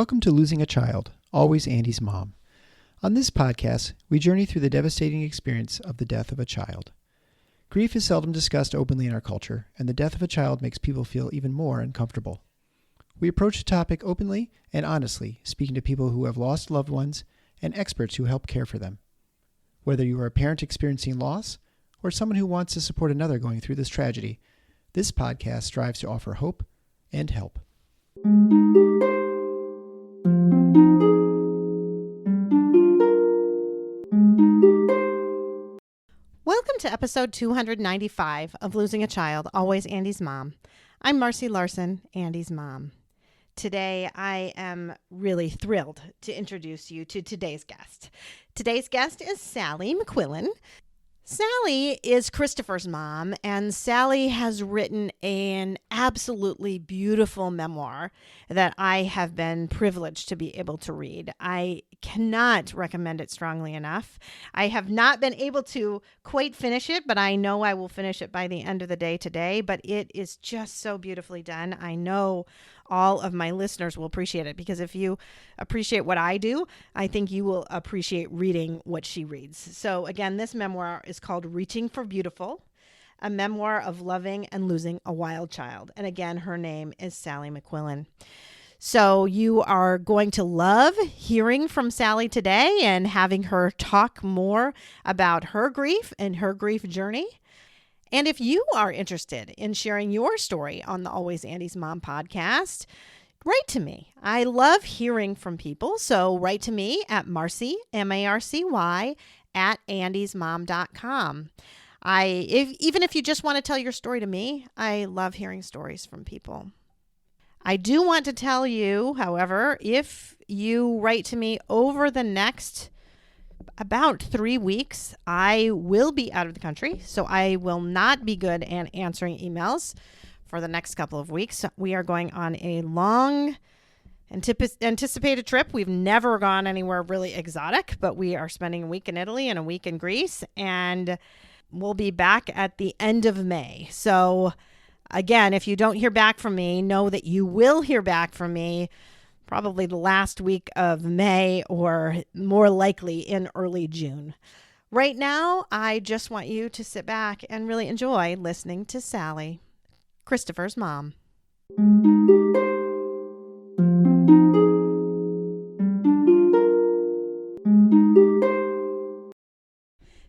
Welcome to Losing a Child, Always Andy's Mom. On this podcast, we journey through the devastating experience of the death of a child. Grief is seldom discussed openly in our culture, and the death of a child makes people feel even more uncomfortable. We approach the topic openly and honestly, speaking to people who have lost loved ones and experts who help care for them. Whether you are a parent experiencing loss or someone who wants to support another going through this tragedy, this podcast strives to offer hope and help. Welcome to episode 295 of Losing a Child, Always Andy's Mom. I'm Marcy Larson, Andy's mom. Today, I am really thrilled to introduce you to today's guest. Today's guest is Sally McQuillen. Sally is Christopher's mom, and Sally has written an absolutely beautiful memoir that I have been privileged to be able to read. I cannot recommend it strongly enough. I have not been able to quite finish it, but I know I will finish it by the end of the day today, but it is just so beautifully done. I know all of my listeners will appreciate it because if you appreciate what I do, I think you will appreciate reading what she reads. So again, this memoir is called Reaching for Beautiful, a memoir of loving and losing a wild child. And again, her name is Sally McQuillen. So you are going to love hearing from Sally today and having her talk more about her grief and her grief journey. And if you are interested in sharing your story on the Always Andy's Mom podcast, write to me. I love hearing from people. So write to me at Marcy, M-A-R-C-Y, at andysmom.com. Even if you just want to tell your story to me, I love hearing stories from people. I do want to tell you, however, if you write to me over the next about 3 weeks, I will be out of the country, so I will not be good at answering emails for the next couple of weeks. We are going on a long anticipated trip. We've never gone anywhere really exotic, but we are spending a week in Italy and a week in Greece, and we'll be back at the end of May. So again, if you don't hear back from me, know that you will hear back from me probably the last week of May or more likely in early June. Right now, I just want you to sit back and really enjoy listening to Sally, Christopher's mom.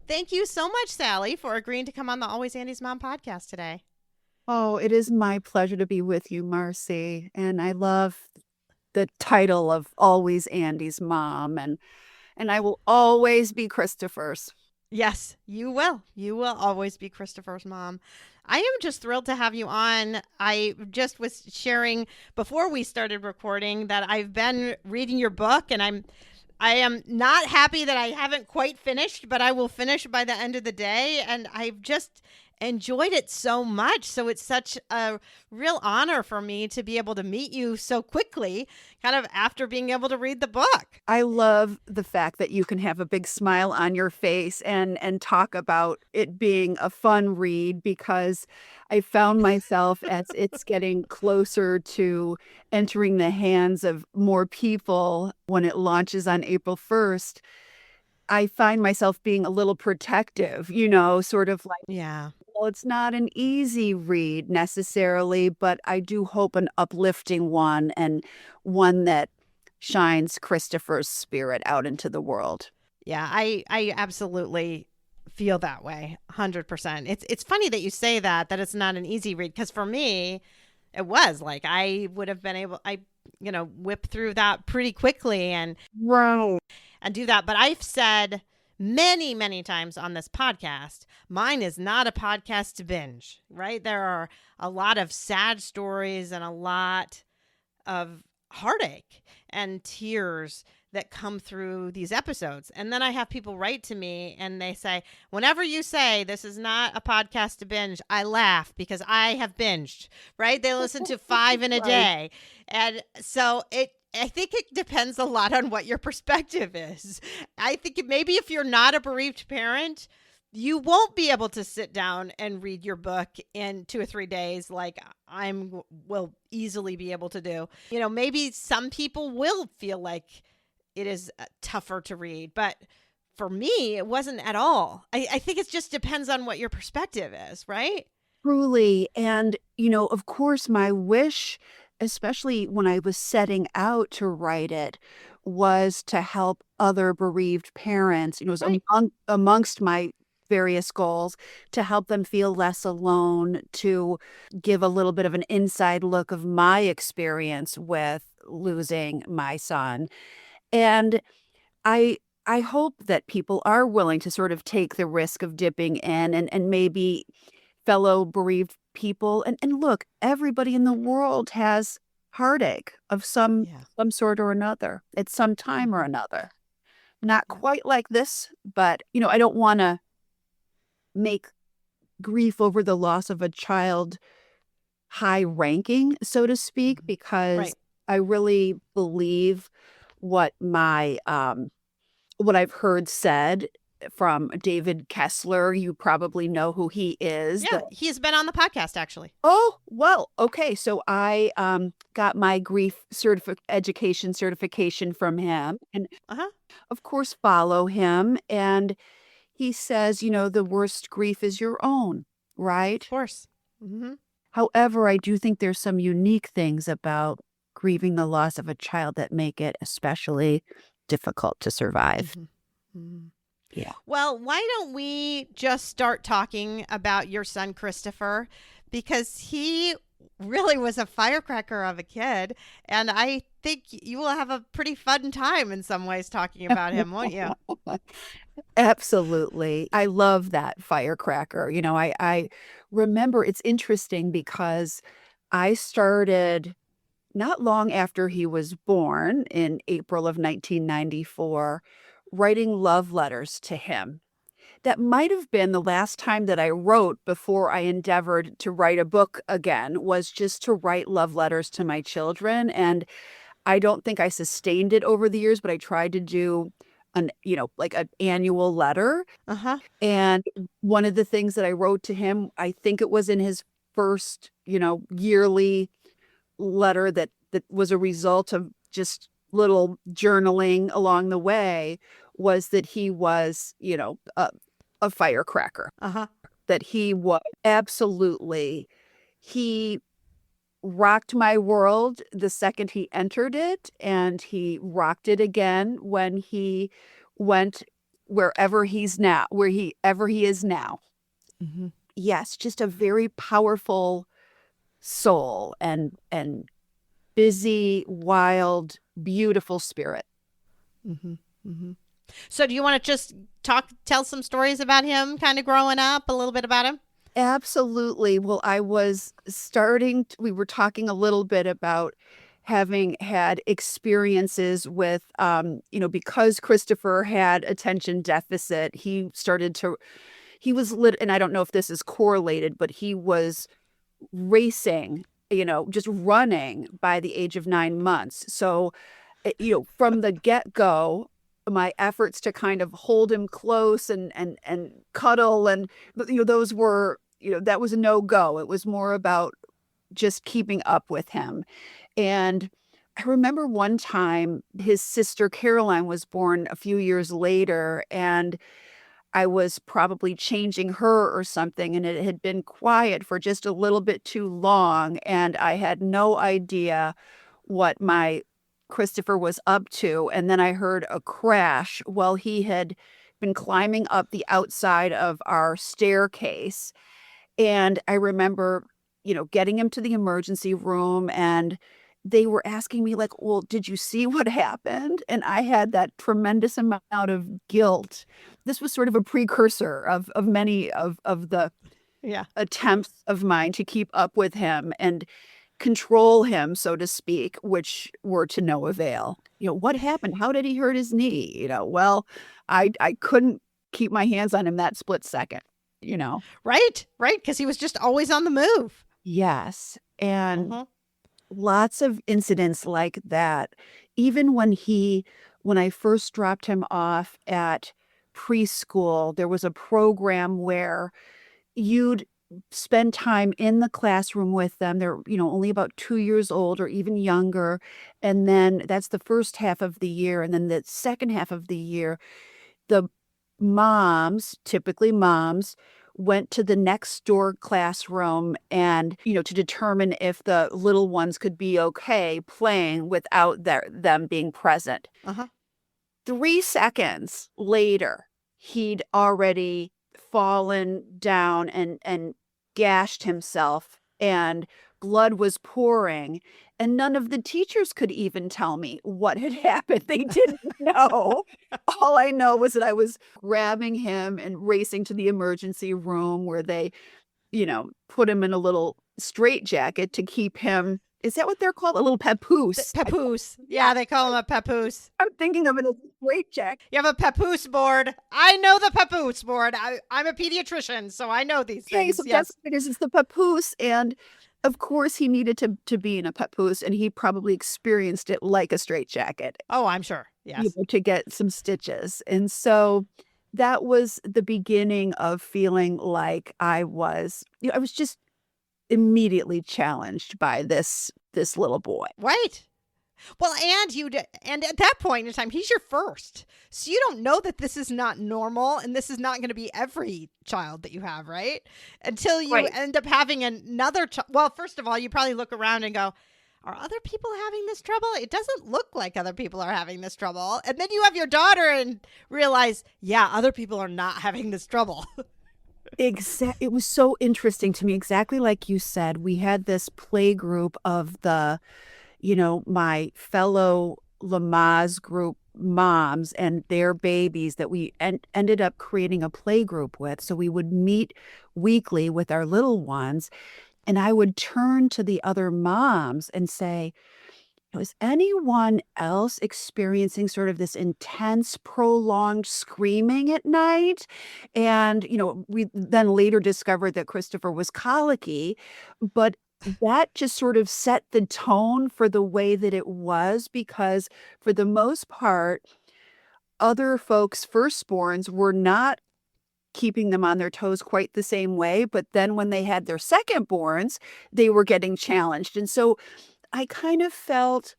Thank you so much, Sally, for agreeing to come on the Always Andy's Mom podcast today. Oh, it is my pleasure to be with you, Marcy. And I love the title of Always Andy's Mom. And I will always be Christopher's. Yes, you will. You will always be Christopher's mom. I am just thrilled to have you on. I just was sharing before we started recording that I've been reading your book, and I am not happy that I haven't quite finished, but I will finish by the end of the day. And I've just enjoyed it so much. So it's such a real honor for me to be able to meet you so quickly, kind of after being able to read the book. I love the fact that you can have a big smile on your face and talk about it being a fun read, because I found myself as it's getting closer to entering the hands of more people when it launches on April 1st. I find myself being a little protective, sort of like, Yeah. well, it's not an easy read necessarily, but I do hope an uplifting one, and one that shines Christopher's spirit out into the world. Yeah, I absolutely feel that way, 100%. It's funny that you say that it's not an easy read, because for me, it was like I would have been able, whip through that pretty quickly and do that. But I've said many, many times on this podcast, mine is not a podcast to binge, right? There are a lot of sad stories and a lot of heartache and tears that come through these episodes. And then I have people write to me and they say, whenever you say this is not a podcast to binge, I laugh because I have binged, right? They listen to 5 in a day. And so I think it depends a lot on what your perspective is. I think maybe if you're not a bereaved parent, you won't be able to sit down and read your book in 2 or 3 days like will easily be able to do. Maybe some people will feel like it is tougher to read, but for me, it wasn't at all. I think it just depends on what your perspective is, right? Truly. And, of course, my wish, especially when I was setting out to write it, was to help other bereaved parents. It was Right. amongst my various goals to help them feel less alone, to give a little bit of an inside look of my experience with losing my son. And I I hope that people are willing to sort of take the risk of dipping in and maybe fellow bereaved people. And look, everybody in the world has heartache of Yeah. some sort or another at some time or Mhm. another. Not Yeah. quite like this, but I don't want to make grief over the loss of a child high ranking, so to speak, Mhm. because Right. I really believe what what I've heard said from David Kessler. You probably know who he is. Yeah, he's been on the podcast actually. Oh, well, okay. So I got my grief education certification from him, and Uh-huh. of course follow him. And he says, the worst grief is your own, Of right? course. Mhm. However, I do think there's some unique things about grieving the loss of a child that make it especially difficult to survive. Mhm. Mhm. Yeah. Well, why don't we just start talking about your son, Christopher? Because he really was a firecracker of a kid. And I think you will have a pretty fun time in some ways talking about him, won't you? Absolutely. I love that firecracker. I remember it's interesting because I started not long after he was born in April of 1994 writing love letters to him. That might have been the last time that I wrote before I endeavored to write a book again, was just to write love letters to my children. And I don't think I sustained it over the years, but I tried to do like an annual letter. Uh-huh. And one of the things that I wrote to him, I think it was in his first, yearly letter that was a result of just little journaling along the way, was that he was, a firecracker, Uh-huh. that he was absolutely, he rocked my world the second he entered it, and he rocked it again when he went wherever he is now. Mm-hmm. Yes, just a very powerful soul and busy, wild, beautiful spirit. Mm-hmm. Mm-hmm. So do you want to just tell some stories about him kind of growing up, a little bit about him? Absolutely. Well, we were talking a little bit about having had experiences with, because Christopher had attention deficit, he was lit, and I don't know if this is correlated, but he was racing, just running by the age of 9 months. So, from the get-go, my efforts to kind of hold him close and cuddle, and those were, that was a no-go. It was more about just keeping up with him. And I remember one time his sister Caroline was born a few years later, and I was probably changing her or something, and it had been quiet for just a little bit too long, and I had no idea what my Christopher was up to. And then I heard a crash while he had been climbing up the outside of our staircase. And I remember, getting him to the emergency room, and they were asking me like, "Well, did you see what happened?" And I had that tremendous amount of guilt. This was sort of a precursor of many of the Yeah. attempts of mine to keep up with him and control him, so to speak, which were to no avail. What happened? How did he hurt his knee? Well, I couldn't keep my hands on him that split second, Right. Right. Because he was just always on the move. Yes. And Uh-huh. lots of incidents like that. Even when I first dropped him off at preschool, there was a program where you'd spend time in the classroom with them. They're, only about 2 years old or even younger. And then that's the first half of the year. And then the second half of the year, the moms, typically moms, went to the next door classroom and, to determine if the little ones could be okay playing without them being present. Uh-huh. 3 seconds later, he'd already fallen down and gashed himself, and blood was pouring, and none of the teachers could even tell me what had happened. They didn't know. All I know was that I was grabbing him and racing to the emergency room where they, put him in a little straitjacket to keep him. Is that what they're called? A little papoose. Papoose. Yeah, they call him a papoose. I'm thinking of it as a straitjacket. You have a papoose board. I know the papoose board. I'm a pediatrician, so I know these Okay, things. so Yes. that's what it is. It's the papoose. And of course, he needed to be in a papoose, and he probably experienced it like a straitjacket, Oh, I'm sure. Yes. to get some stitches. And so that was the beginning of feeling like I was just immediately challenged by this little boy. Right. Well, and at that point in time, he's your first. So you don't know that this is not normal and this is not going to be every child that you have, right? Until you Right. end up having another child. Well, first of all, you probably look around and go, are other people having this trouble? It doesn't look like other people are having this trouble. And then you have your daughter and realize, yeah, other people are not having this trouble. It was so interesting to me, exactly like you said. We had this play group of my fellow Lamaze group moms and their babies that we ended up creating a play group with. So we would meet weekly with our little ones, and I would turn to the other moms and say, is anyone else experiencing sort of this intense, prolonged screaming at night? And, we then later discovered that Christopher was colicky, but that just sort of set the tone for the way that it was, because for the most part, other folks' firstborns were not keeping them on their toes quite the same way. But then when they had their secondborns, they were getting challenged. And so I kind of felt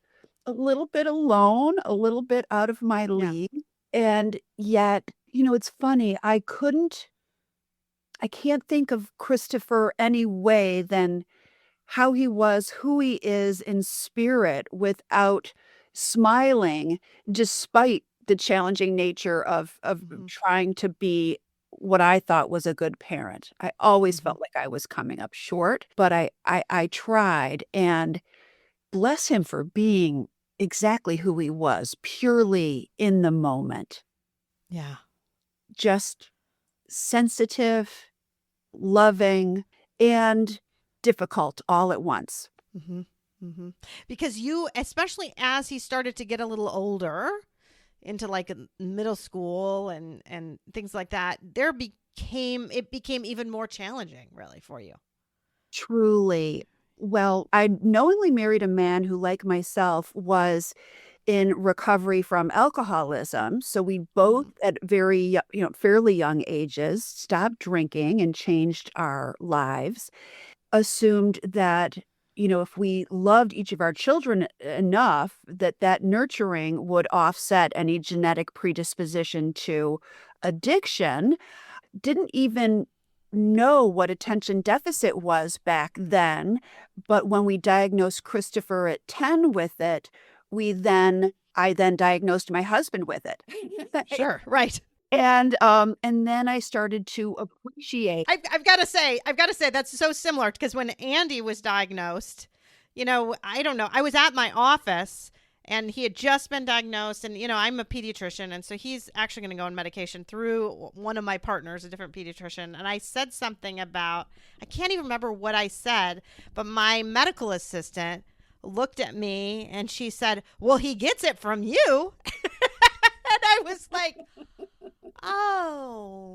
a little bit alone, a little bit out of my Yeah. league. And yet, it's funny. I can't think of Christopher any way than how he was, who he is in spirit, without smiling, despite the challenging nature of Mhm. trying to be what I thought was a good parent. I always Mhm. felt like I was coming up short, but I tried, and bless him for being exactly who he was, purely in the moment, Yeah. just sensitive, loving, and difficult all at once. Mm-hmm. Mm-hmm. Because you, especially as he started to get a little older, into like middle school and things like that, it became even more challenging, really, for you. Truly. Well, I knowingly married a man who, like myself, was in recovery from alcoholism. So we both, at very, fairly young ages, stopped drinking and changed our lives. Assumed that, if we loved each of our children enough, that nurturing would offset any genetic predisposition to addiction. Didn't even know what attention deficit was back then. But when we diagnosed Christopher at 10 with it, I then diagnosed my husband with it. Sure, right. And then I started to appreciate. I've got to say that's so similar, because when Andy was diagnosed, I don't know, I was at my office and he had just been diagnosed, and I'm a pediatrician, and so he's actually going to go on medication through one of my partners, a different pediatrician, and I said something about, I can't even remember what I said, but my medical assistant looked at me and she said, "Well, he gets it from you." And I was like, oh,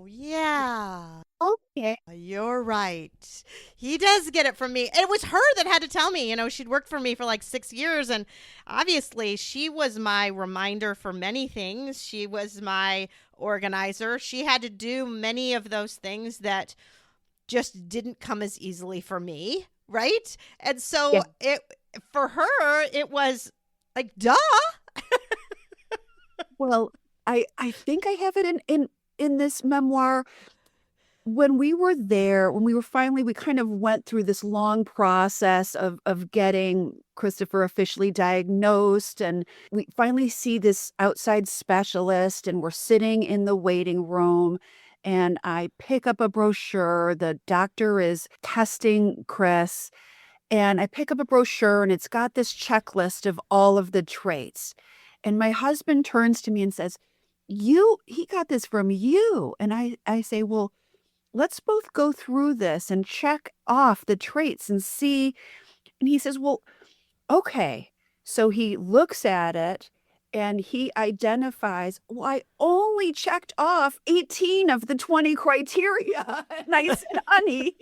yeah. Okay. You're right. He does get it from me. It was her that had to tell me. She'd worked for me for like 6 years. And obviously, she was my reminder for many things. She was my organizer. She had to do many of those things that just didn't come as easily for me. Right. And Yeah. so for her, it was like, duh. Well, I think I have it in this memoir. When we were there, when we were finally, we kind of went through this long process of getting Christopher officially diagnosed, and we finally see this outside specialist, and we're sitting in the waiting room, and I pick up a brochure. The doctor is testing Chris, and I pick up a brochure, and it's got this checklist of all of the traits. And my husband turns to me and says, he got this from you. And I say, well, let's both go through this and check off the traits and see. And he says, well, okay. So he looks at it and he identifies, well, I only checked off 18 of the 20 criteria. And I said, honey,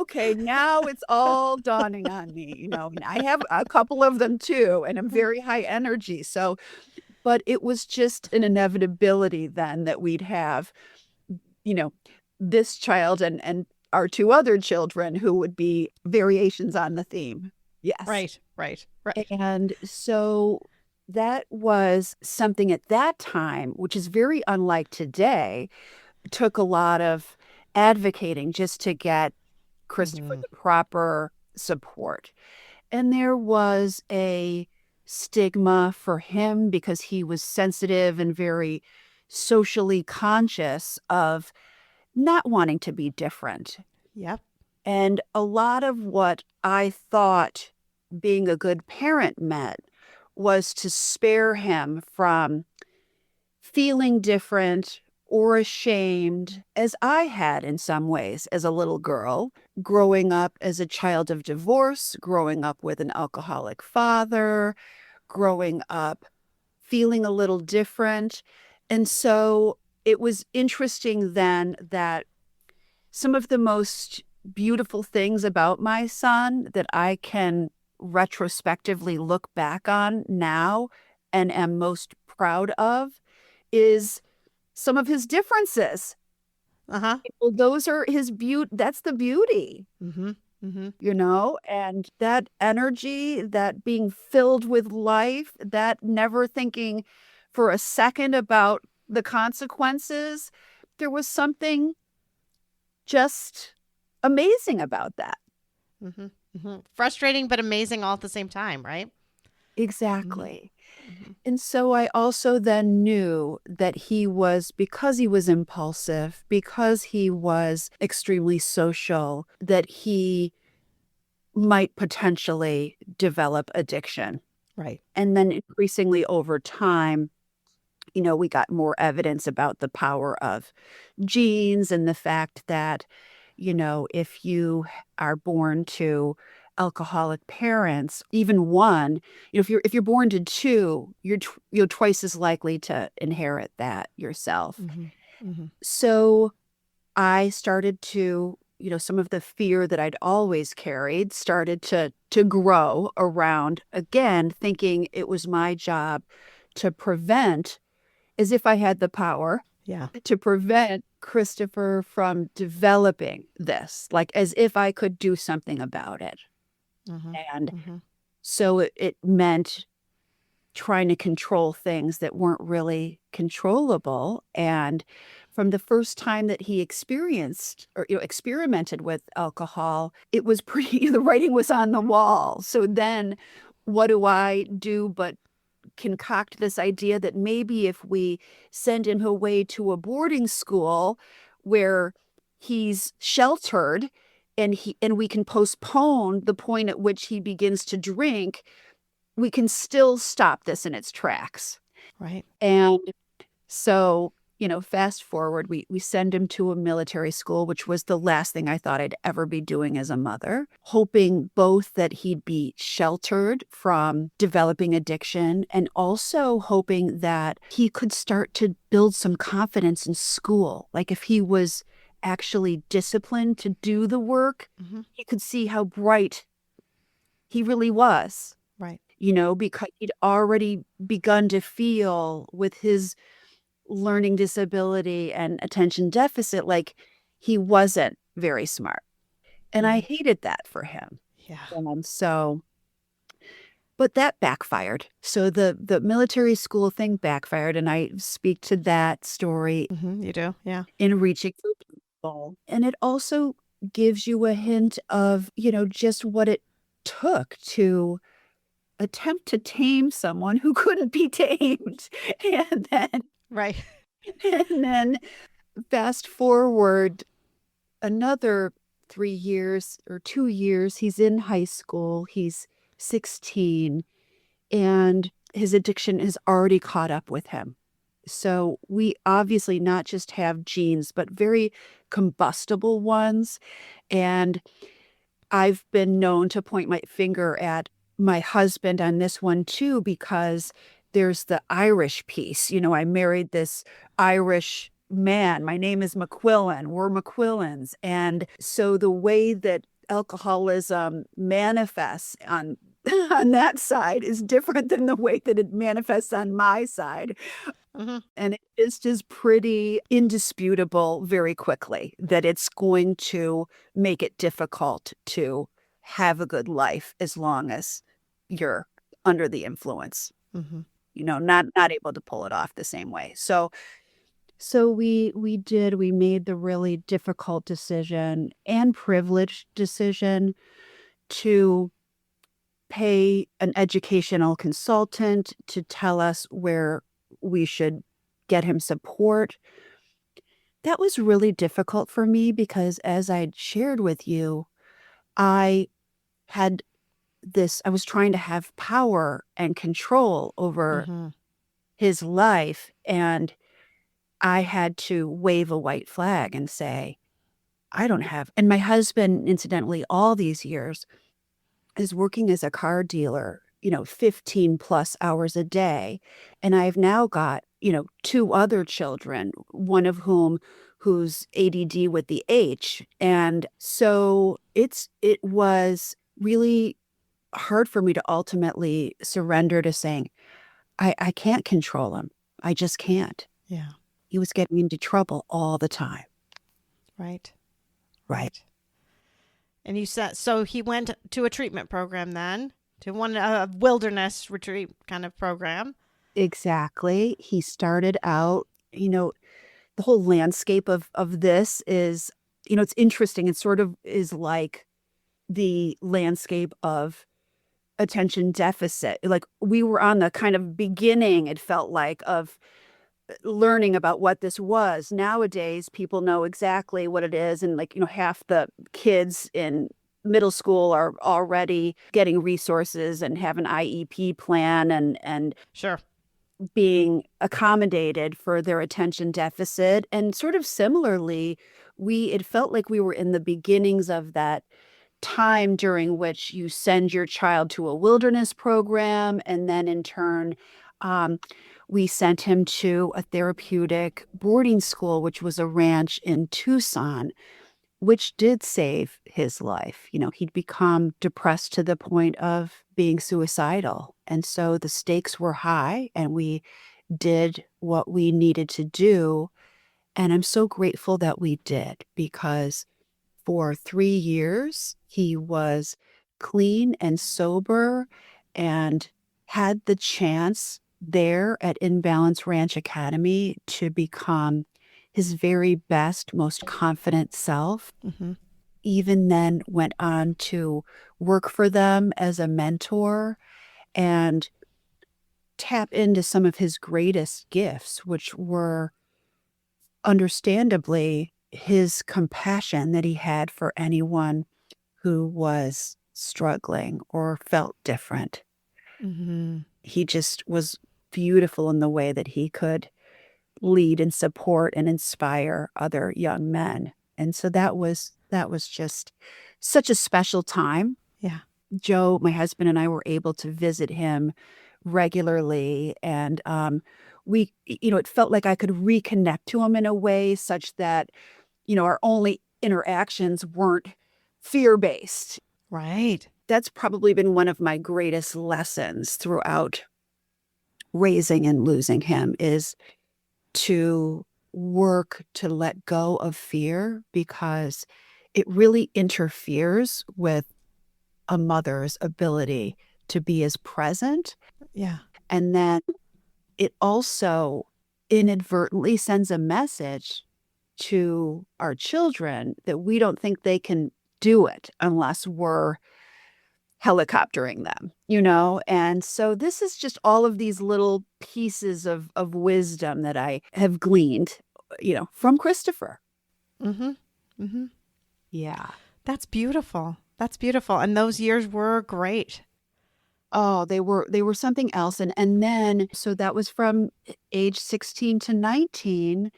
okay, now it's all dawning on me. And I have a couple of them too, and I'm very high energy. So, but it was just an inevitability then that we'd have this child and our two other children who would be variations on the theme. Yes. Right. And so that was something at that time, which is very unlike today, took a lot of advocating just to get Christopher the proper support. And there was a stigma for him because he was sensitive and very socially conscious of not wanting to be different. Yep. And a lot of what I thought being a good parent meant was to spare him from feeling different or ashamed, as I had in some ways as a little girl, growing up as a child of divorce, growing up with an alcoholic father, growing up feeling a little different. And so it was interesting then that some of the most beautiful things about my son that I can retrospectively look back on now and am most proud of is some of his differences. Uh-huh. Well, those are his beauty. That's the beauty. Mm-hmm. And that energy, that being filled with life, that never thinking for a second about the consequences. There was something just amazing about that. Frustrating but amazing all at the same time, right? Exactly. And so I also then knew that because he was impulsive, because he was extremely social, that he might potentially develop addiction. Right. And then increasingly over time, we got more evidence about the power of genes and the fact that, if you are born to alcoholic parents, even one, if you're born to two, you're twice as likely to inherit that yourself. So I started to, some of the fear that I'd always carried started to grow around, again, thinking it was my job to prevent, as if I had the power, to prevent Christopher from developing this, like as if I could do something about it. And so it meant trying to control things that weren't really controllable. And from the first time that he experienced or experimented with alcohol, it was pretty, the writing was on the wall. So then what do I do but concoct this idea that maybe if we send him away to a boarding school where he's sheltered and we can postpone the point at which he begins to drink, we can still stop this in its tracks. Right. And so fast forward, we send him to a military school, which was the last thing I thought I'd ever be doing as a mother, hoping both that he'd be sheltered from developing addiction and also hoping that he could start to build some confidence in school. Like if he was actually disciplined to do the work, he could see how bright he really was. Right. Because he'd already begun to feel with his learning disability and attention deficit like he wasn't very smart. And I hated that for him. Yeah. But that backfired. So the military school thing backfired, and I speak to that story You do? Yeah. in Reaching for People. And it also gives you a hint of, just what it took to attempt to tame someone who couldn't be tamed. And then Right. and then fast forward another 3 years or 2 years, he's in high school, he's 16, and his addiction has already caught up with him. So we obviously not just have genes, but very combustible ones. And I've been known to point my finger at my husband on this one too, because there's the Irish piece. I married this Irish man. My name is McQuillen. We're McQuillens. And so the way that alcoholism manifests on on that side is different than the way that it manifests on my side. And it just is pretty indisputable very quickly that it's going to make it difficult to have a good life as long as you're under the influence. Not able to pull it off the same way. So we made the really difficult decision and privileged decision to pay an educational consultant to tell us where we should get him support. That was really difficult for me because, as I'd shared with you, I was trying to have power and control over his life, and I had to wave a white flag and say, I don't have. And my husband, incidentally, all these years is working as a car dealer, 15 plus hours a day. And I've now got, 2 other children, one of who's ADD with the H. And so it was really hard for me to ultimately surrender to saying, I can't control him. I just can't. Yeah. He was getting into trouble all the time. Right. Right. And you said, so he went to a treatment program then, to a wilderness retreat kind of program. Exactly. He started out, the whole landscape of this is, it's interesting. It sort of is like the landscape of attention deficit. Like we were on the kind of beginning, it felt like, of learning about what this was. Nowadays, people know exactly what it is. And half the kids in middle school are already getting resources and have an IEP plan and Sure. being accommodated for their attention deficit. And sort of similarly, it felt like we were in the beginnings of that time during which you send your child to a wilderness program, and then in turn, we sent him to a therapeutic boarding school, which was a ranch in Tucson, which did save his life. He'd become depressed to the point of being suicidal. And so the stakes were high, and we did what we needed to do. And I'm so grateful that we did, because for 3 years, he was clean and sober and had the chance there at Imbalance Ranch Academy to become his very best, most confident self. Even then went on to work for them as a mentor and tap into some of his greatest gifts, which were understandably his compassion that he had for anyone who was struggling or felt different. He just was beautiful in the way that he could lead and support and inspire other young men. And so that was just such a special time. Yeah. Joe, my husband, and I were able to visit him regularly, and it felt like I could reconnect to him in a way such that, our only interactions weren't fear-based. Right. That's probably been one of my greatest lessons throughout raising and losing him, is to work to let go of fear, because it really interferes with a mother's ability to be as present. Yeah. And then it also inadvertently sends a message to our children that we don't think they can do it unless we're helicoptering them, And so this is just all of these little pieces of wisdom that I have gleaned, from Christopher. Mm-hmm. Mm-hmm. Yeah. That's beautiful. That's beautiful. And those years were great. Oh, they were something else. And then, so that was from age 16 to 19.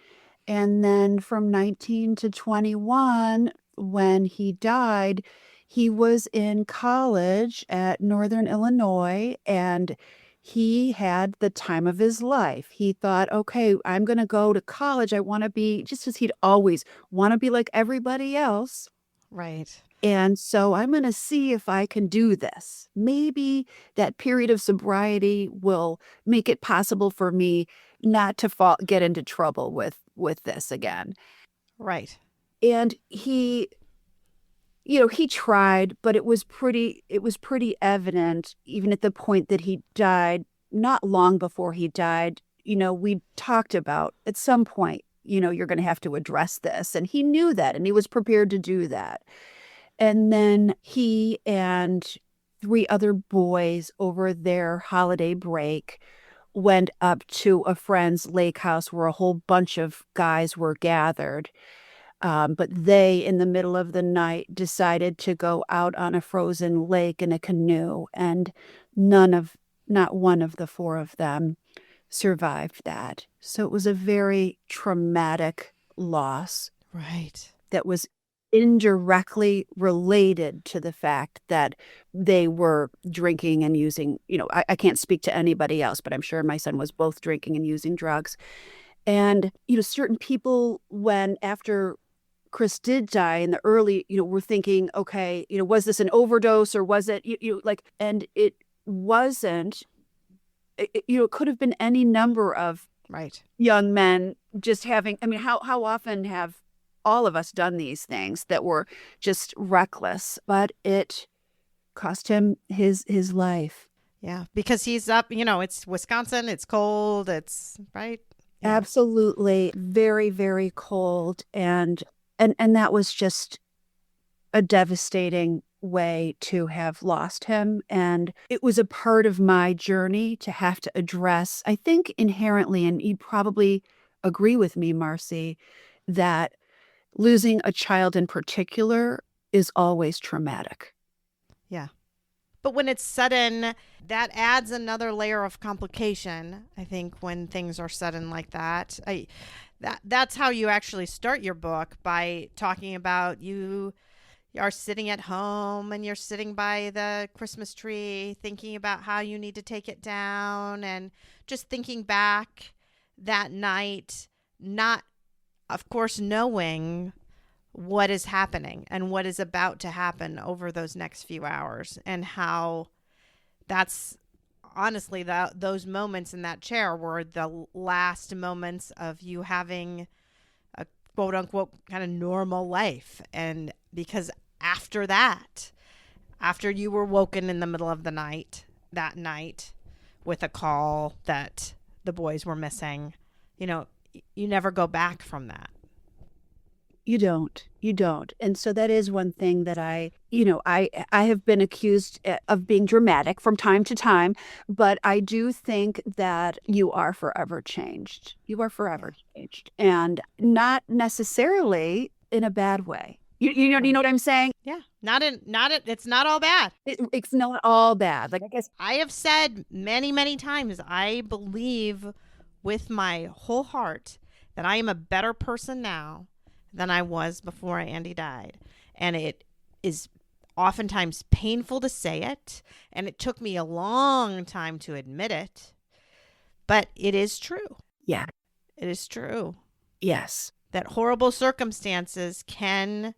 And then from 19 to 21, when he died, he was in college at Northern Illinois, and he had the time of his life. He thought, okay, I'm going to go to college. I want to be, just as he'd always want to be like everybody else. Right. And so I'm going to see if I can do this. Maybe that period of sobriety will make it possible for me not to get into trouble with this again. Right. And he tried, but it was pretty evident, even at the point that he died. Not long before he died, we talked about, at some point, you're going to have to address this. And he knew that, and he was prepared to do that. And then he and 3 other boys, over their holiday break, went up to a friend's lake house where a whole bunch of guys were gathered. But they, in the middle of the night, decided to go out on a frozen lake in a canoe, and not one of the 4 of them survived that. So it was a very traumatic loss. Right. That was indirectly related to the fact that they were drinking and using, I can't speak to anybody else, but I'm sure my son was both drinking and using drugs. And, certain people, when after Chris did die in the early, were thinking, okay, was this an overdose, or was it, and it wasn't. It could have been any number of Right. young men just having, how often have all of us done these things that were just reckless, but it cost him his life. Yeah. Because he's up, it's Wisconsin, it's cold, it's right. Yeah. Absolutely. Very, very cold. And that was just a devastating way to have lost him. And it was a part of my journey to have to address, I think inherently, and you'd probably agree with me, Marcy, that losing a child in particular is always traumatic. Yeah. But when it's sudden, that adds another layer of complication, I think, when things are sudden like that. That's how you actually start your book, by talking about you are sitting at home and you're sitting by the Christmas tree thinking about how you need to take it down, and just thinking back that night, not, of course, knowing what is happening and what is about to happen over those next few hours, and how that's honestly those moments in that chair were the last moments of you having a quote unquote kind of normal life. And because after that, after you were woken in the middle of the night that night with a call that the boys were missing, you never go back from that. You don't. And so that is one thing that I have been accused of being dramatic from time to time, but I do think that you are forever changed. You are forever changed, and not necessarily in a bad way. You know what I'm saying? Yeah. It's not all bad. It's not all bad. Like, I guess I have said many, many times, I believe with my whole heart that I am a better person now than I was before Andy died. And it is oftentimes painful to say it, and it took me a long time to admit it, but it is true. Yeah. It is true Yes. that horrible circumstances can,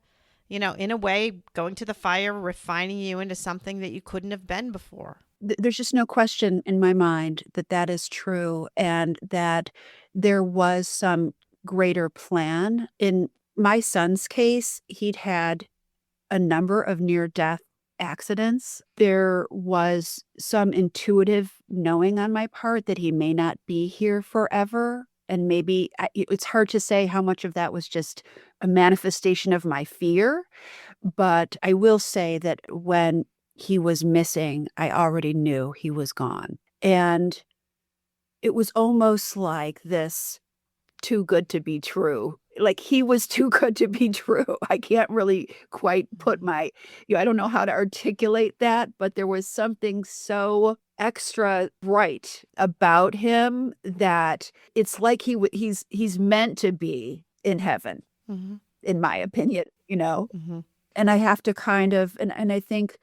in a way, going to the fire, refining you into something that you couldn't have been before. There's just no question in my mind that that is true, and that there was some greater plan. In my son's case, he'd had a number of near-death accidents. There was some intuitive knowing on my part that he may not be here forever. And maybe it's hard to say how much of that was just a manifestation of my fear. But I will say that when he was missing, I already knew he was gone. And it was almost like this too good to be true. Like he was too good to be true. I can't really quite put I don't know how to articulate that, but there was something so extra right about him that it's like he's meant to be in heaven, Mm-hmm. in my opinion, Mm-hmm. And I have to kind of, and I think,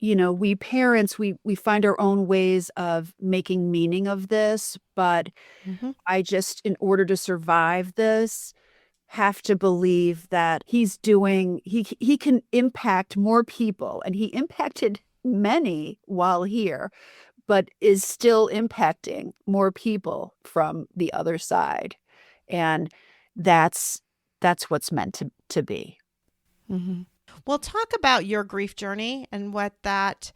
we parents, we find our own ways of making meaning of this, but Mm-hmm. I just, in order to survive this, have to believe that he can impact more people, and he impacted many while here, but is still impacting more people from the other side. And that's what's meant to be. Mm-hmm. Well, talk about your grief journey and what that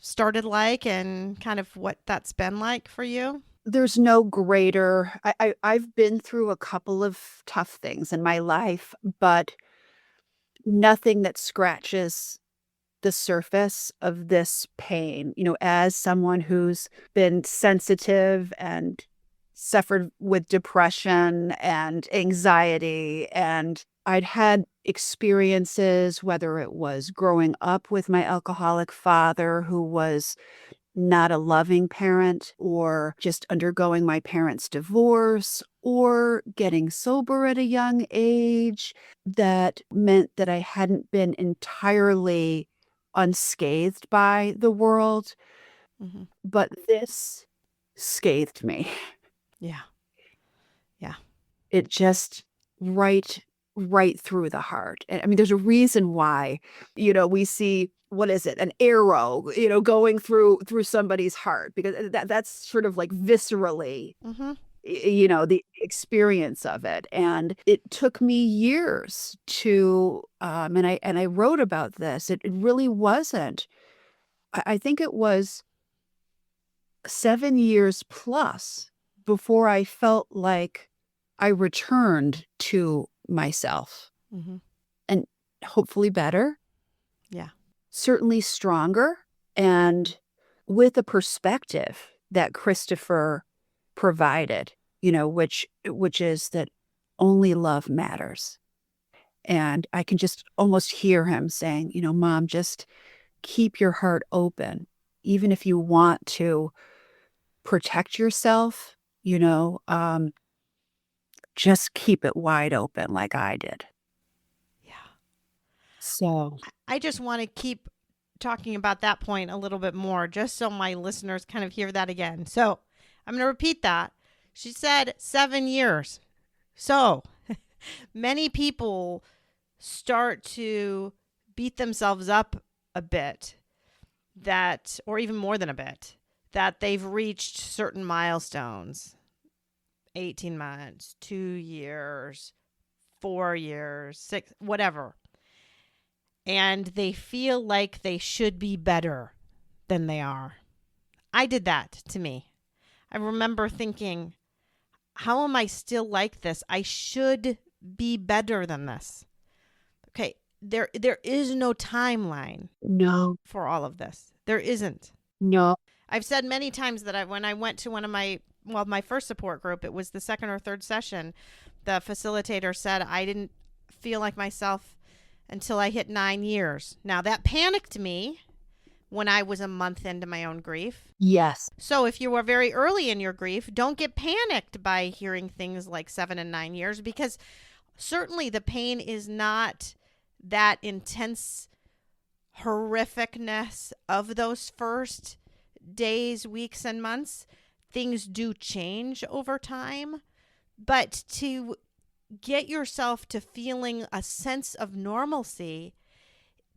started like and kind of what that's been like for you. There's no greater. I've been through a couple of tough things in my life, but nothing that scratches the surface of this pain. As someone who's been sensitive and suffered with depression and anxiety, and I'd had experiences, whether it was growing up with my alcoholic father who was not a loving parent, or just undergoing my parents' divorce, or getting sober at a young age, that meant that I hadn't been entirely unscathed by the world. Mm-hmm. But this scathed me. Yeah. Yeah. It just right through the heart. And I mean, there's a reason why, we see, what is it, an arrow, going through somebody's heart, because that's sort of like viscerally, Mm-hmm. the experience of it. And it took me years to, and I wrote about this. It really wasn't. I think it was 7 years plus before I felt like I returned to myself, Mm-hmm. and hopefully better. Yeah. Certainly stronger, and with a perspective that Christopher provided, which is that only love matters. And I can just almost hear him saying, Mom, just keep your heart open, even if you want to protect yourself, just keep it wide open like I did. Yeah. So I just want to keep talking about that point a little bit more, just so my listeners kind of hear that again. So I'm going to repeat that. She said 7 years. So many people start to beat themselves up a bit, or even more than a bit, that they've reached certain milestones. 18 months, 2 years, 4 years, 6, whatever. And they feel like they should be better than they are. I did that to me. I remember thinking, how am I still like this? I should be better than this. Okay, there is no timeline no, for all of this. There isn't. no, I've said many times that when I went to one of my first support group, it was the second or third session, the facilitator said I didn't feel like myself until I hit 9 years. Now that panicked me when I was a month into my own grief. Yes. So if you were very early in your grief, don't get panicked by hearing things like 7 and 9 years, because certainly the pain is not that intense horrificness of those first days, weeks, and months. Things do change over time, but to get yourself to feeling a sense of normalcy,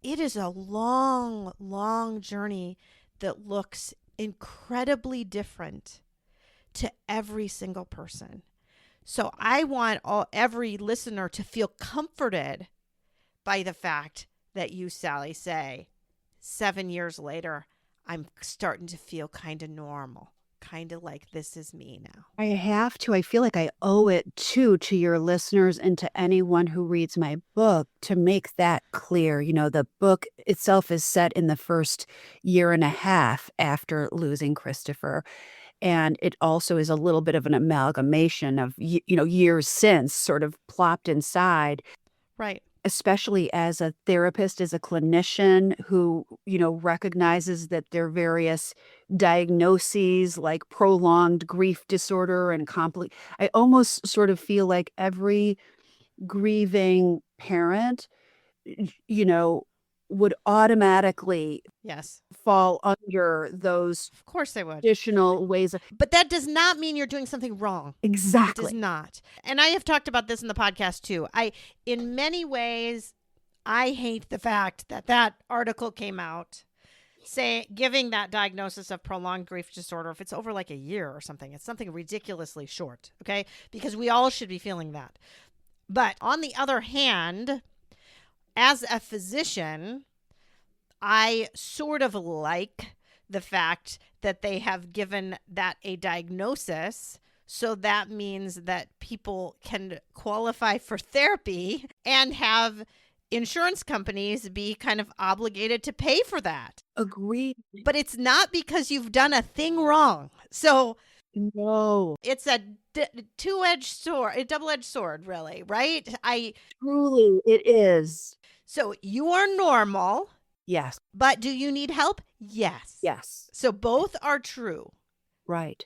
it is a long, long journey that looks incredibly different to every single person. So I want every listener to feel comforted by the fact that you, Sally, say 7 years later, I'm starting to feel kind of normal, kind of like this is me now. I have to. I feel like I owe it too to your listeners and to anyone who reads my book to make that clear. The book itself is set in the first year and a half after losing Christopher. And it also is a little bit of an amalgamation of, years since sort of plopped inside. Right. Especially as a therapist, as a clinician who, recognizes that there are various diagnoses like prolonged grief disorder and I almost sort of feel like every grieving parent, you know, would automatically Yes. fall under those Of course they would. additional ways of But that does not mean you're doing something wrong. It does exactly. not. And I have talked about this in the podcast too. In many ways, I hate the fact that that article came out giving that diagnosis of prolonged grief disorder. If it's over like a year or something, it's something ridiculously short. Okay. Because we all should be feeling that. But on the other hand, as a physician, I sort of like the fact that they have given that a diagnosis. So that means that people can qualify for therapy and have insurance companies be kind of obligated to pay for that. Agreed. But it's not because you've done a thing wrong. So No, it's a two-edged sword, a double-edged sword, really, right? truly, it is. So you are normal, Yes, but do you need help? Yes. yes, So both are true. right.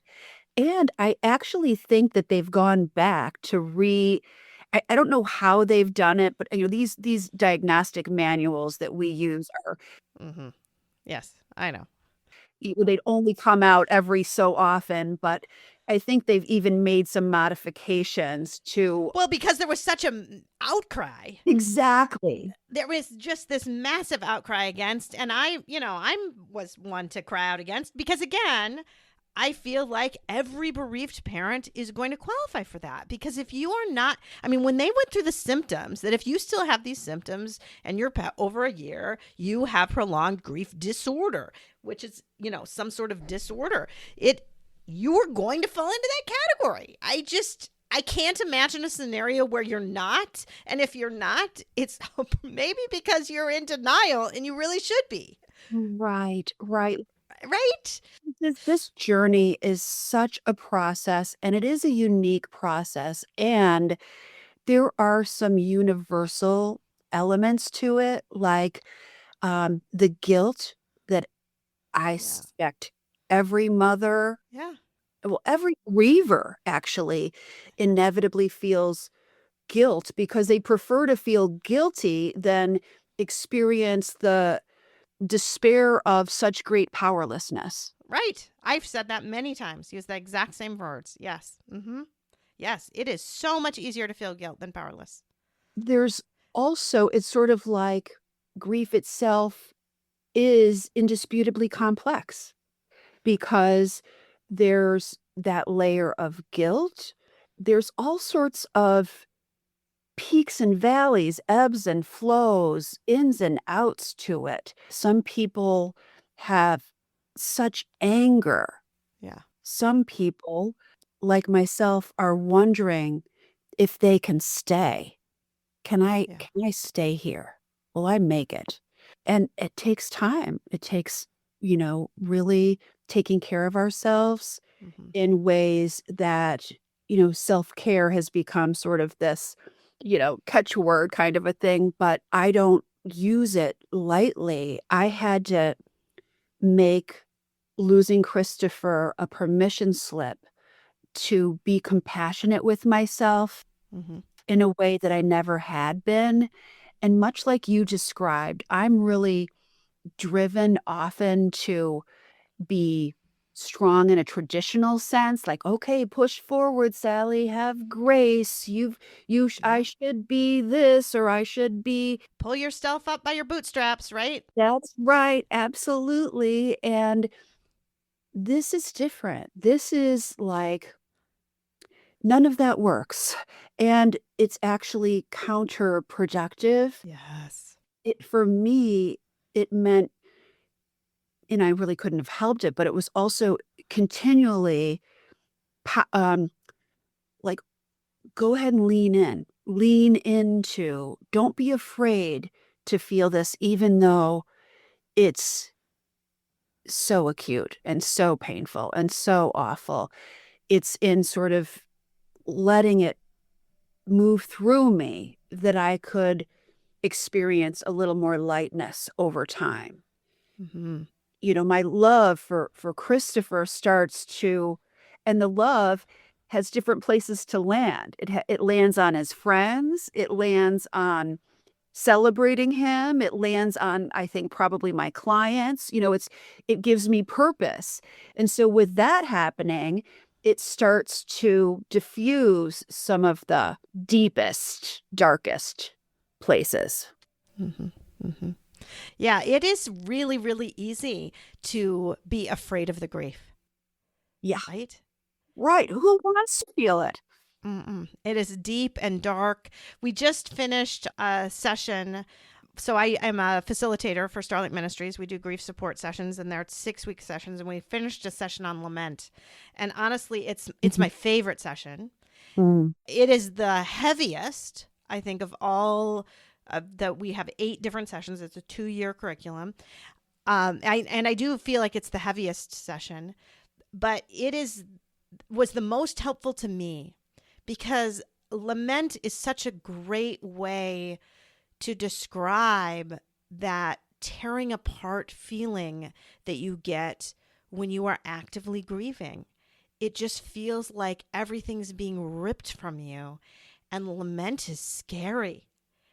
And I actually think that they've gone back to I don't know how they've done it, but these diagnostic manuals that we use are Mm-hmm. Yes, I know. they'd only come out every so often, but I think they've even made some modifications to Well, because there was such an outcry. exactly. There was just this massive outcry against, and I was one to cry out against, because again, I feel like every bereaved parent is going to qualify for that. Because if you are not, when they went through the symptoms, that if you still have these symptoms and you're over a year, you have prolonged grief disorder, which is, some sort of disorder. You're going to fall into that category. I can't imagine a scenario where you're not. And if you're not, it's maybe because you're in denial and you really should be. Right. Right? This journey is such a process, and it is a unique process, and there are some universal elements to it, like the guilt that I suspect every mother, Yeah. well, every griever actually inevitably feels guilt because they prefer to feel guilty than experience the despair of such great powerlessness. Right. I've said that many times. Use the exact same words. Yes. Mm-hmm. Yes. It is so much easier to feel guilt than powerless. There's also, it's sort of like grief itself is indisputably complex because there's that layer of guilt. There's all sorts of peaks and valleys, ebbs and flows, ins and outs to it. Some people have such anger. Yeah. Some people, like myself, are wondering if they can stay. Can I stay here? Will I make it? And it takes time. It takes, really taking care of ourselves in ways that, self-care has become sort of this, catchword kind of a thing, but I don't use it lightly. I had to make losing Christopher a permission slip to be compassionate with myself Mm-hmm. in a way that I never had been. And much like you described, I'm really driven often to be strong in a traditional sense, like, okay, push forward, Sally, have grace. I should be this, or I should be. Pull yourself up by your bootstraps, right? That's right. Absolutely. And this is different. This is like, none of that works. And it's actually counterproductive. Yes. For me, it meant, and I really couldn't have helped it, but it was also continually like, go ahead and lean into, don't be afraid to feel this, even though it's so acute and so painful and so awful. It's in sort of letting it move through me that I could experience a little more lightness over time. Mm-hmm. My love for Christopher starts to, and the love has different places to land. It lands on his friends. It lands on celebrating him. It lands on, I think, probably my clients. It gives me purpose. And so with that happening, it starts to diffuse some of the deepest, darkest places. Mm-hmm. Mm-hmm. Yeah, it is really, really easy to be afraid of the grief. Yeah. Right? Right. Who wants to feel it? Mm-mm. It is deep and dark. We just finished a session. So I am a facilitator for Starlight Ministries. We do grief support sessions, and they're 6-week sessions. And we finished a session on lament. And honestly, it's my favorite session. Mm. It is the heaviest, I think, of all. That we have 8 different sessions. It's a 2-year curriculum. I do feel like it's the heaviest session, but was the most helpful to me because lament is such a great way to describe that tearing apart feeling that you get when you are actively grieving. It just feels like everything's being ripped from you, and lament is scary.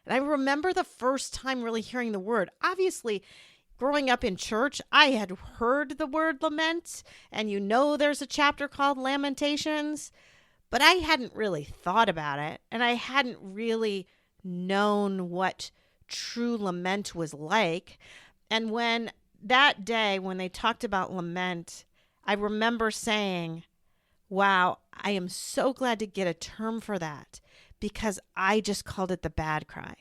And I remember the first time really hearing the word. Obviously, growing up in church, I had heard the word lament, and there's a chapter called Lamentations, but I hadn't really thought about it, and I hadn't really known what true lament was like. And when that day, when they talked about lament, I remember saying, wow, I am so glad to get a term for that, because I just called it the bad cry.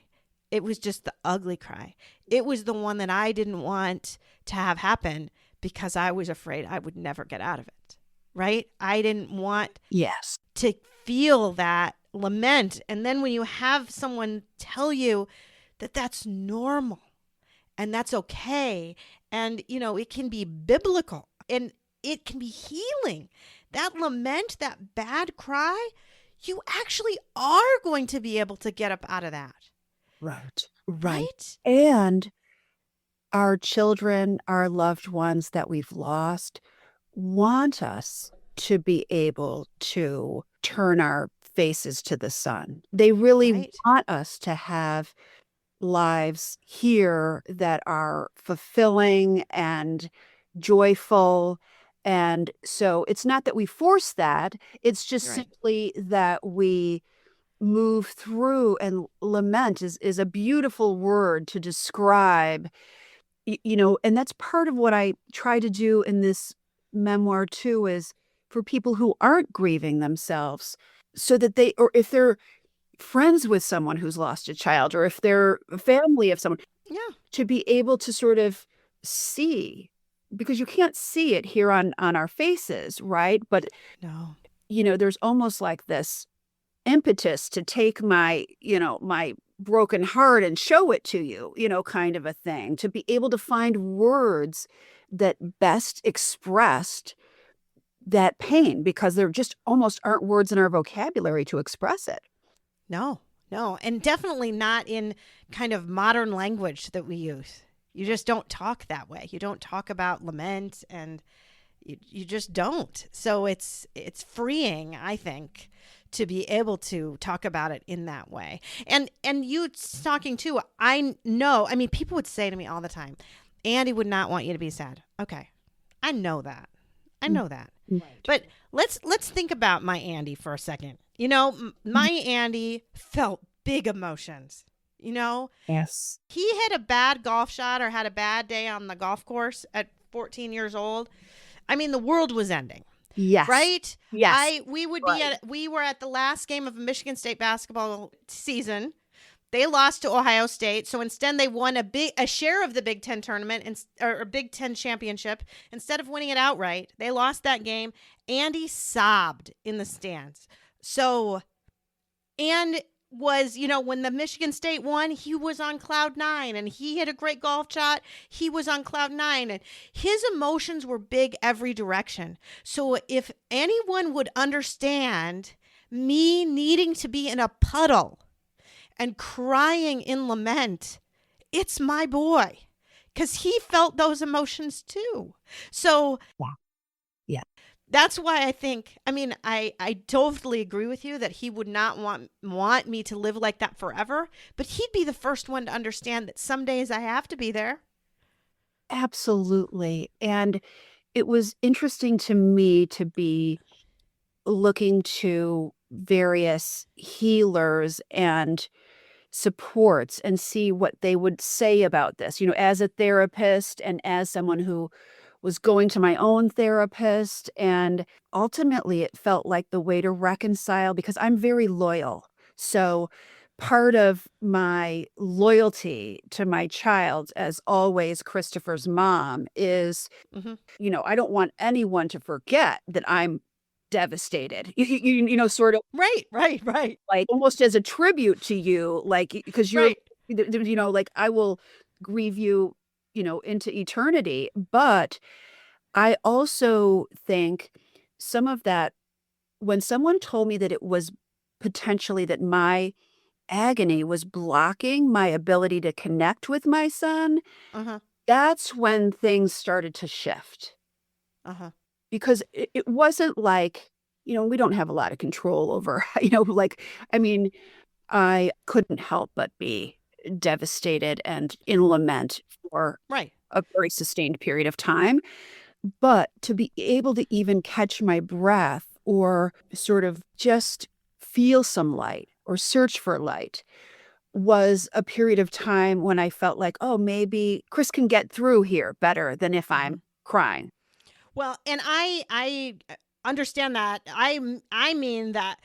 It was just the ugly cry. It was the one that I didn't want to have happen because I was afraid I would never get out of it, right? I didn't want Yes. to feel that lament. And then when you have someone tell you that that's normal and that's okay, and, it can be biblical and it can be healing. That lament, that bad cry, you actually are going to be able to get up out of that. Right. Right? And our children, our loved ones that we've lost, want us to be able to turn our faces to the sun. They really Right. want us to have lives here that are fulfilling and joyful. And so it's not that we force that, it's just Right. simply that we move through. And lament is a beautiful word to describe, and that's part of what I try to do in this memoir too, is for people who aren't grieving themselves, so that or if they're friends with someone who's lost a child, or if they're a family of someone, Yeah. to be able to sort of see, because you can't see it here on our faces, right? But No. there's almost like this impetus to take my broken heart and show it to you, kind of a thing, to be able to find words that best expressed that pain, because there just almost aren't words in our vocabulary to express it. No. And definitely not in kind of modern language that we use. You just don't talk that way. You don't talk about lament, and you just don't. So it's freeing, I think, to be able to talk about it in that way. And you talking too, I know, I mean, people would say to me all the time, Andy would not want you to be sad. Okay. I know that. I know that. Right. But let's think about my Andy for a second. You know, my Andy felt big emotions. You know, Yes. he hit a bad golf shot or had a bad day on the golf course at 14 years old. I mean, the world was ending. Yes. Right? Yes. We Right. we were at the last game of Michigan State basketball season. They lost to Ohio State, so instead they won a share of the Big Ten tournament or Big Ten championship. Instead of winning it outright, they lost that game. Andy sobbed in the stands. So, and was, you know, when the Michigan State won, he was on cloud nine, and he hit a great golf shot. He was on cloud nine, and his emotions were big every direction. So if anyone would understand me needing to be in a puddle and crying in lament, it's my boy, because he felt those emotions too. So Yeah. that's why I think, I mean, I totally agree with you that he would not want me to live like that forever, but he'd be the first one to understand that some days I have to be there. Absolutely. And it was interesting to me to be looking to various healers and supports and see what they would say about this, as a therapist and as someone who was going to my own therapist. And ultimately, it felt like the way to reconcile because I'm very loyal. So part of my loyalty to my child, as always, Christopher's mom, is, Mm-hmm. I don't want anyone to forget that I'm devastated, sort of Right. like almost as a tribute to you, like, because you're, Right. like I will grieve you, into eternity. But I also think some of that, when someone told me that it was potentially that my agony was blocking my ability to connect with my son, Uh-huh. that's when things started to shift. Uh-huh. Because it wasn't like, we don't have a lot of control over, like, I mean, I couldn't help but be devastated and in lament for Right. a very sustained period of time. But to be able to even catch my breath or sort of just feel some light or search for light was a period of time when I felt like, oh, maybe Chris can get through here better than if Mm-hmm. I'm crying. Well, and I understand that. I mean that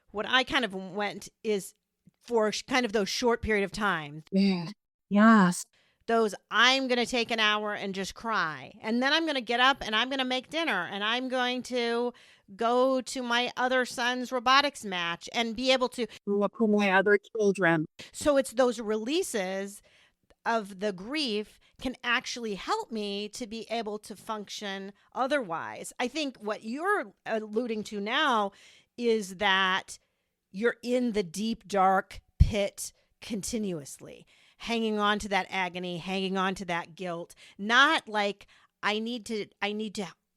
what I kind of went is for kind of those short period of time. Yeah. Yes. Those I'm going to take an hour and just cry. And then I'm going to get up and I'm going to make dinner and I'm going to go to my other son's robotics match and be able to. Look who my other children. So it's those releases of the grief can actually help me to be able to function otherwise. I think what you're alluding to now is that you're in the deep, dark pit continuously, hanging on to that agony, hanging on to that guilt, not like I need to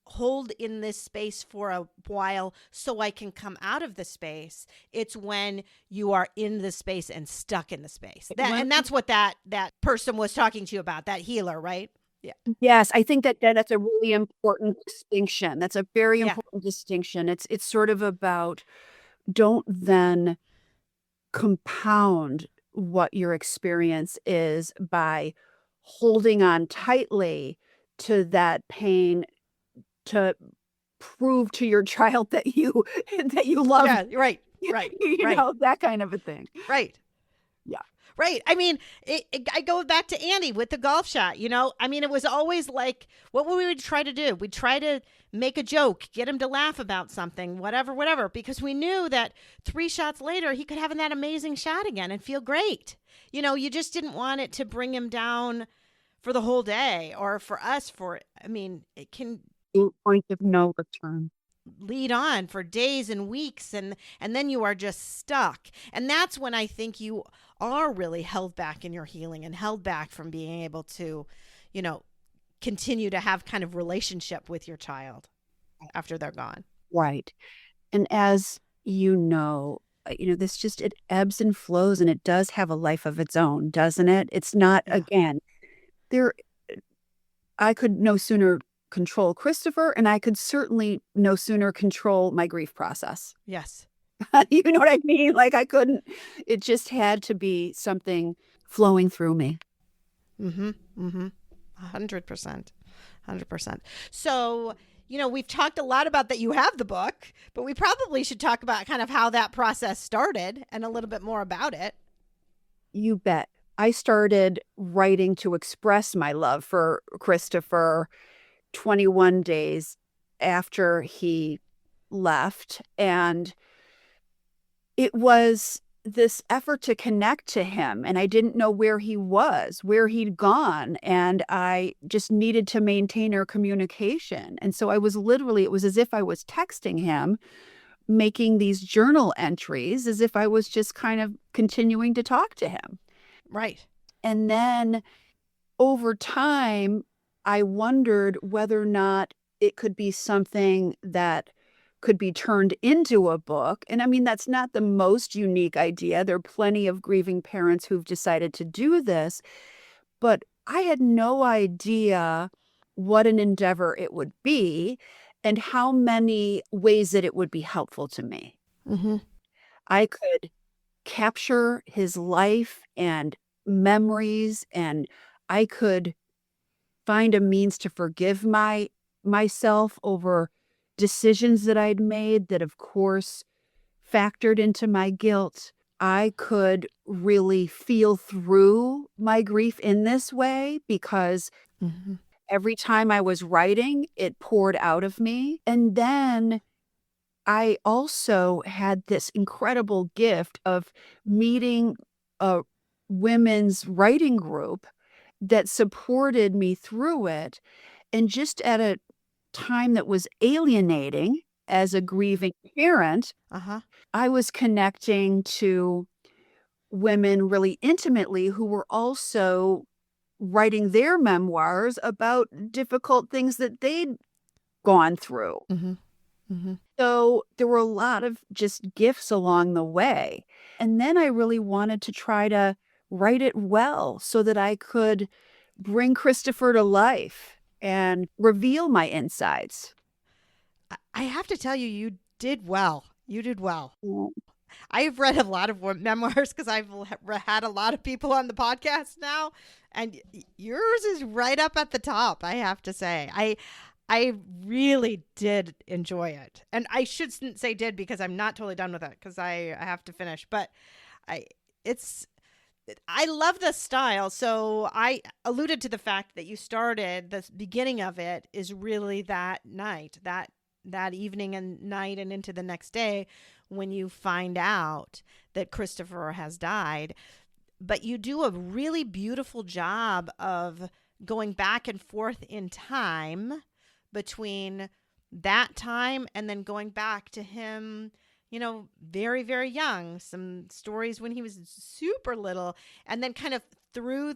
hold in this space for a while so I can come out of the space. It's when you are in the space and stuck in the space. And that's what that person was talking to you about, that healer, right? Yeah. Yes, I think that's a really important distinction. That's a very Yeah. important distinction. It's sort of about don't then compound what your experience is by holding on tightly to that pain to prove to your child that you love, Yeah, right. that kind of a thing. Right. Yeah. Right. I mean, I go back to Andy with the golf shot, I mean, it was always like, what would we try to do? We'd try to make a joke, get him to laugh about something, whatever, because we knew that 3 shots later, he could have that amazing shot again and feel great. You just didn't want it to bring him down for the whole day or for us it can Point of no return. lead on for days and weeks and then you are just stuck. And that's when I think you are really held back in your healing and held back from being able to, you know, continue to have kind of relationship with your child after they're gone. Right. And as this just, it ebbs and flows, and it does have a life of its own, doesn't it? It's not, Yeah. again, there, I could no sooner control Christopher, and I could certainly no sooner control my grief process. Yes. You know what I mean? Like I couldn't, it just had to be something flowing through me. 100%. 100%. So, we've talked a lot about that you have the book, but we probably should talk about kind of how that process started and a little bit more about it. You bet. I started writing to express my love for Christopher 21 days after he left. And it was this effort to connect to him. And I didn't know where he was, where he'd gone. And I just needed to maintain our communication. And so it was as if I was texting him, making these journal entries as if I was just kind of continuing to talk to him. Right. And then over time, I wondered whether or not it could be something that could be turned into a book. And I mean, that's not the most unique idea. There are plenty of grieving parents who've decided to do this, but I had no idea what an endeavor it would be and how many ways that it would be helpful to me. Mm-hmm. I could capture his life and memories, and I could find a means to forgive myself over decisions that I'd made that, of course, factored into my guilt. I could really feel through my grief in this way because every time I was writing, it poured out of me. And then I also had this incredible gift of meeting a women's writing group that supported me through it. And just at a time that was alienating as a grieving parent, I was connecting to women really intimately who were also writing their memoirs about difficult things that they'd gone through. So there were a lot of just gifts along the way. And then I really wanted to try to write it well so that I could bring Christopher to life and reveal my insides. I have to tell you, you did well. You did well. Mm. I've read a lot of memoirs because I've had a lot of people on the podcast now, and yours is right up at the top, I have to say. I really did enjoy it. And I shouldn't say did because I'm not totally done with it because I have to finish. But I love the style. So I alluded to the fact that you started, the beginning of it is really that night, that evening and night and into the next day when you find out that Christopher has died. But you do a really beautiful job of going back and forth in time between that time and then going back to him, very, very young, some stories when he was super little, and then kind of through,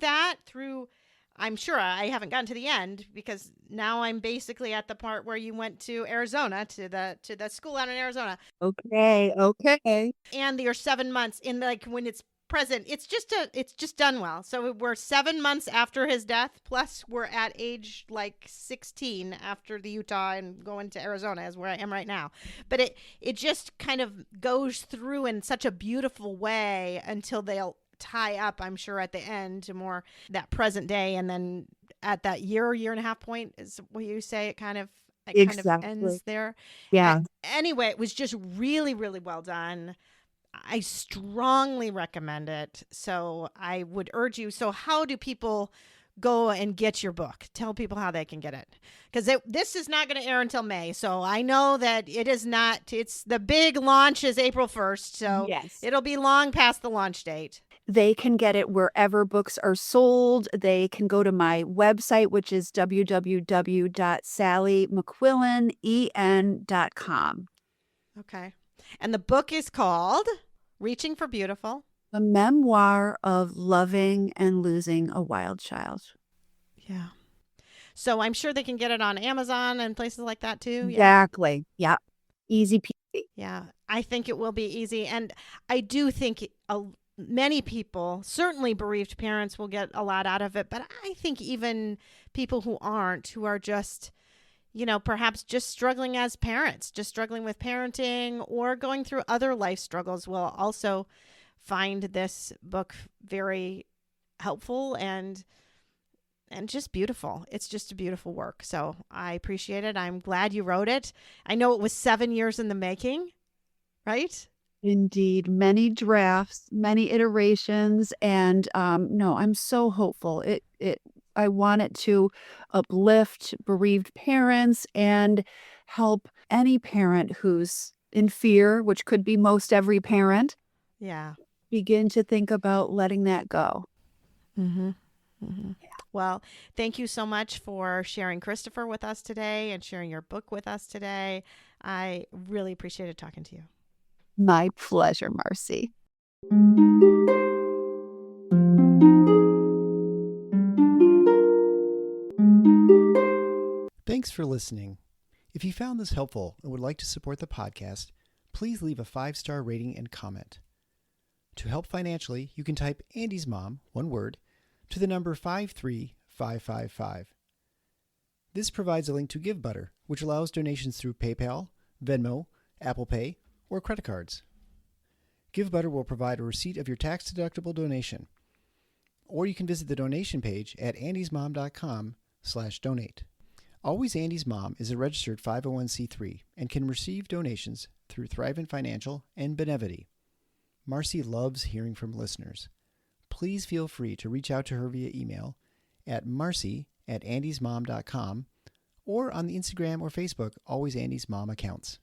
I'm sure I haven't gotten to the end because now I'm basically at the part where you went to Arizona, to the school out in Arizona. Okay. And you're 7 months in, like, when it's present, it's just done well. So we're 7 months after his death, plus we're at age like 16 after the Utah and going to Arizona is where I am right now. But it just kind of goes through in such a beautiful way until they'll tie up, I'm sure, at the end to more that present day. And then at that year and a half point is what you say, it kind of ends there. Yeah. Anyway, it was just really, really well done. I strongly recommend it. So I would urge you. So how do people go and get your book? Tell people how they can get it. Because this is not going to air until May. So I know that it is not. It's the big launch is April 1st. So yes, it'll be long past the launch date. They can get it wherever books are sold. They can go to my website, which is www.sallymcquillenen.com. Okay. And the book is called Reaching for Beautiful. The Memoir of Loving and Losing a Wild Child. Yeah. So I'm sure they can get it on Amazon and places like that too. Yeah. Exactly. Yeah. Easy peasy. Yeah. I think it will be easy. And I do think many people, certainly bereaved parents, will get a lot out of it. But I think even people who aren't, who are just, perhaps just struggling as parents, just struggling with parenting or going through other life struggles, will also find this book very helpful and just beautiful. It's just a beautiful work. So I appreciate it. I'm glad you wrote it. I know it was 7 years in the making, right? Indeed. Many drafts, many iterations. And no, I'm so hopeful. I want it to uplift bereaved parents and help any parent who's in fear, which could be most every parent, Yeah. begin to think about letting that go. Mm-hmm. Mm-hmm. Well, thank you so much for sharing Christopher with us today and sharing your book with us today. I really appreciated talking to you. My pleasure, Marcy. Thanks for listening. If you found this helpful and would like to support the podcast, please leave a 5-star rating and comment. To help financially, you can type Andy's Mom, one word, to the number 53555. This provides a link to GiveButter, which allows donations through PayPal, Venmo, Apple Pay, or credit cards. GiveButter will provide a receipt of your tax-deductible donation, or you can visit the donation page at andysmom.com/donate. Always Andy's Mom is a registered 501c3 and can receive donations through Thrivent Financial and Benevity. Marcy loves hearing from listeners. Please feel free to reach out to her via email at marcy@andysmom.com or on the Instagram or Facebook Always Andy's Mom accounts.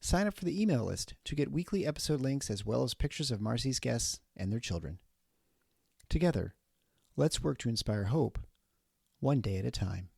Sign up for the email list to get weekly episode links as well as pictures of Marcy's guests and their children. Together, let's work to inspire hope, one day at a time.